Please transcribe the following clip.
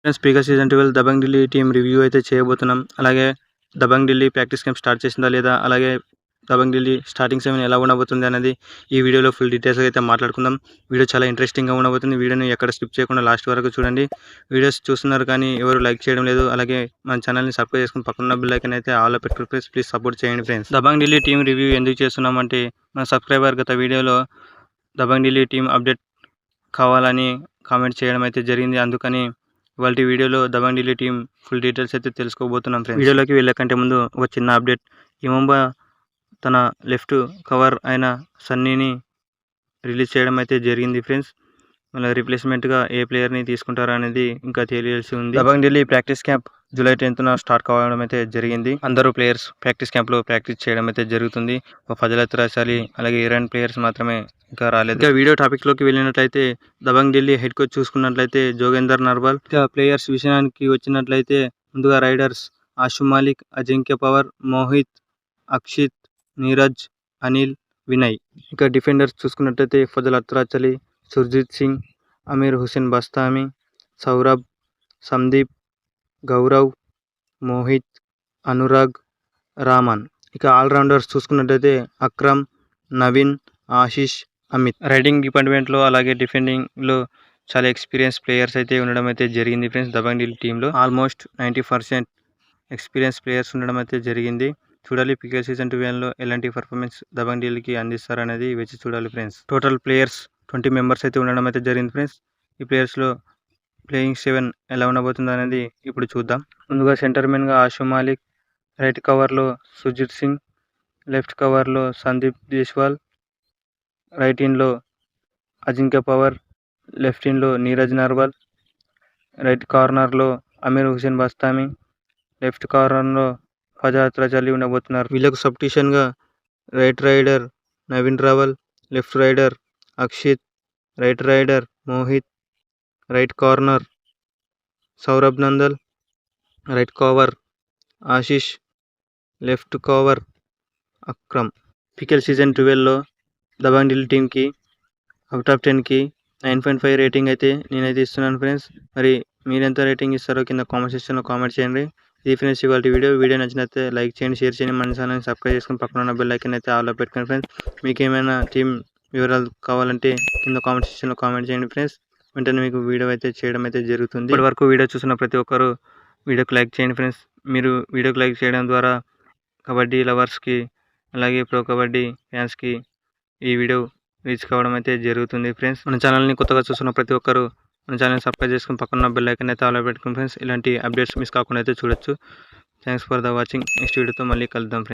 Friends PK season 12 Dabang Delhi team review అయితే చేయబోతున్నాం. అలాగే Dabang Delhi practice camp start చేసిందా లేదా, అలాగే దబంగ్ ఢిల్లీ స్టార్టింగ్ 7 ఎలా ఉండబోతుంది అనేది ఈ వీడియోలో ఫుల్ డీటెయిల్స్ అయితే మాట్లాడుకుందాం. వీడియో చాలా ఇంట్రెస్టింగ్గా ఉండబోతుంది. వీడియోని ఎక్కడ స్కిప్ చేయకుండా లాస్ట్ వరకు చూడండి. వీడియోస్ చూస్తున్నారు కానీ ఎవరు లైక్ చేయడం లేదు. అలాగే మన ఛానల్ని సబ్స్క్రైబ్ చేసుకుని పక్కన బెల్ ఐకాన్ అయితే ఆల్లో పెట్టుకుని ప్లీజ్ సపోర్ట్ చేయండి friends. Dabangg Delhi team review ఎందుకు చేస్తున్నామంటే, మన సబ్స్క్రైబర్ గత వీడియోలో దబంగ్ ఢిల్లీ టీం అప్డేట్ కావాలని కామెంట్ చేయడం అయితే జరిగింది. అందుకని ఇవాళ వీడియోలో Dabangg Delhi team full details అయితే తెలుసుకోబోతున్నాం ఫ్రెండ్స్. వీడియోలోకి వెళ్ళకంటే ముందు ఒక చిన్న అప్డేట్. ఈ ముంబా తన లెఫ్ట్ కవర్ అయిన సన్నీని రిలీజ్ చేయడం అయితే జరిగింది ఫ్రెండ్స్. మళ్ళీ రీప్లేస్మెంట్గా ఏ ప్లేయర్ని తీసుకుంటారా అనేది ఇంకా తెలియాల్సి ఉంది. Dabang Delhi practice camp July 10న స్టార్ట్ కావడం అయితే జరిగింది. అందరూ ప్లేయర్స్ ప్రాక్టీస్ క్యాంప్లో ప్రాక్టీస్ చేయడం అయితే జరుగుతుంది. ఫజల్ అత్రాస్ అలీ అలాగే ఇరాన్ ప్లేయర్స్ మాత్రమే ఇంకా రాలేదు. ఇంకా వీడియో టాపిక్లోకి వెళ్ళినట్లయితే దబంగ్ ఢిల్లీ హెడ్ కోచ్ చూసుకున్నట్లయితే జోగేందర్ నర్వాల్. ఇంకా ప్లేయర్స్ విషయానికి వచ్చినట్లయితే ముందుగా రైడర్స్ ఆషు మాలిక్, అజింక్య పవర్, మోహిత్, అక్షిత్, నీరజ్, అనిల్, వినయ్. ఇంకా డిఫెండర్స్ చూసుకున్నట్లయితే ఫజల్ అత్రాస్ అలీ, సుర్జిత్ సింగ్, అమీర్ హుసేన్ బస్తామి, సౌరభ్, సందీప్, గౌరవ్, మోహిత్, అనురాగ్, రామన్. ఇక ఆల్రౌండర్స్ చూసుకున్నట్లయితే అక్రమ్, నవీన్, ఆశీష్, అమిత్. రైడింగ్ డిపార్ట్మెంట్లో అలాగే డిఫెండింగ్లో చాలా ఎక్స్పీరియన్స్ ప్లేయర్స్ అయితే ఉండడం అయితే జరిగింది ఫ్రెండ్స్. దబంగ్ ఢిల్లీ టీంలో ఆల్మోస్ట్ 90% ఎక్స్పీరియన్స్ ప్లేయర్స్ ఉండడం అయితే జరిగింది. చూడాలి పీకే సీజన్ 12లో ఎలాంటి పర్ఫార్మెన్స్ దబంగ్ ఢిల్లీకి అందిస్తారనేది వేచి చూడాలి ఫ్రెండ్స్. టోటల్ ప్లేయర్స్ 20 మెంబర్స్ అయితే ఉండడం అయితే జరిగింది ఫ్రెండ్స్. ఈ ప్లేయర్స్లో ప్లేయింగ్ 7 ఎలా ఉండబోతుంది అనేది ఇప్పుడు చూద్దాం. ముందుగా సెంటర్మెన్గా ఆషు మాలిక్, రైట్ కవర్లో సుర్జిత్ సింగ్, లెఫ్ట్ కవర్లో సందీప్ జైస్వాల్, రైట్ ఇన్లో అజింక్య పవర్, లెఫ్ట్ ఇన్లో నీరజ్ నర్వాల్, రైట్ కార్నర్లో అమీర్ హుసేన్ బస్తామి, లెఫ్ట్ కార్నర్లో ఫజల్ అత్రాస్ అలీ ఉండబోతున్నారు. వీళ్ళకు సబ్స్టిట్యూషన్గా right raider Naveen Rawal, left raider Akshit, right raider Mohit, right corner Saurabh Nandal, right cover Ashish, left cover Akram. PKL season 12లో దబంగ్ ఢిల్లీ టీంకి అవుట్ ఆఫ్ 10కి 9.5 రేటింగ్ అయితే నేనైతే ఇస్తున్నాను ఫ్రెండ్స్. మరి మీరెంత రేటింగ్ ఇస్తారో కింద కామెంట్ సెక్షన్లో కామెంట్ చేయండి. ఇది ఫ్రెండ్స్ ఇవాళ వీడియో నచ్చినట్లయితే లైక్ చేయండి, షేర్ చేయండి, మన ఛానల్ని సబ్స్క్రైబ్ చేసుకుని పక్కన ఉన్న బెల్ ఐకాన్ అయితే ఆల్లో పెట్టుకోండి ఫ్రెండ్స్. మీకు ఏమైనా టీం వివరాలు కావాలంటే కింద కామెంట్ సెక్షన్లో కామెంట్ చేయండి ఫ్రెండ్స్. వెంటనే మీకు వీడియో అయితే చేయడం అయితే జరుగుతుంది. ఇప్పటి వరకు వీడియో చూసిన ప్రతి ఒక్కరు వీడియోకి లైక్ చేయండి ఫ్రెండ్స్. మీరు వీడియోకి లైక్ చేయడం ద్వారా కబడ్డీ లవర్స్కి అలాగే ప్రో కబడ్డీ ఫ్యాన్స్కి ఈ వీడియో రీచ్ కావడం అయితే జరుగుతుంది ఫ్రెండ్స్. మన ఛానల్ని కొత్తగా చూస్తున్న ప్రతి ఒక్కరు మన ఛానల్ని సబ్స్క్రైబ్ చేసుకుని పక్కన బెల్ ఐకాన్ అయితే ఆల్లో పెట్టుకుని ఫ్రెండ్స్. ఇలాంటి అప్డేట్స్ మిస్ కాకుండా అయితే చూడొచ్చు. Thanks for the watching. Next వీడియోతో మళ్ళీ కలుద్దాం ఫ్రెండ్స్.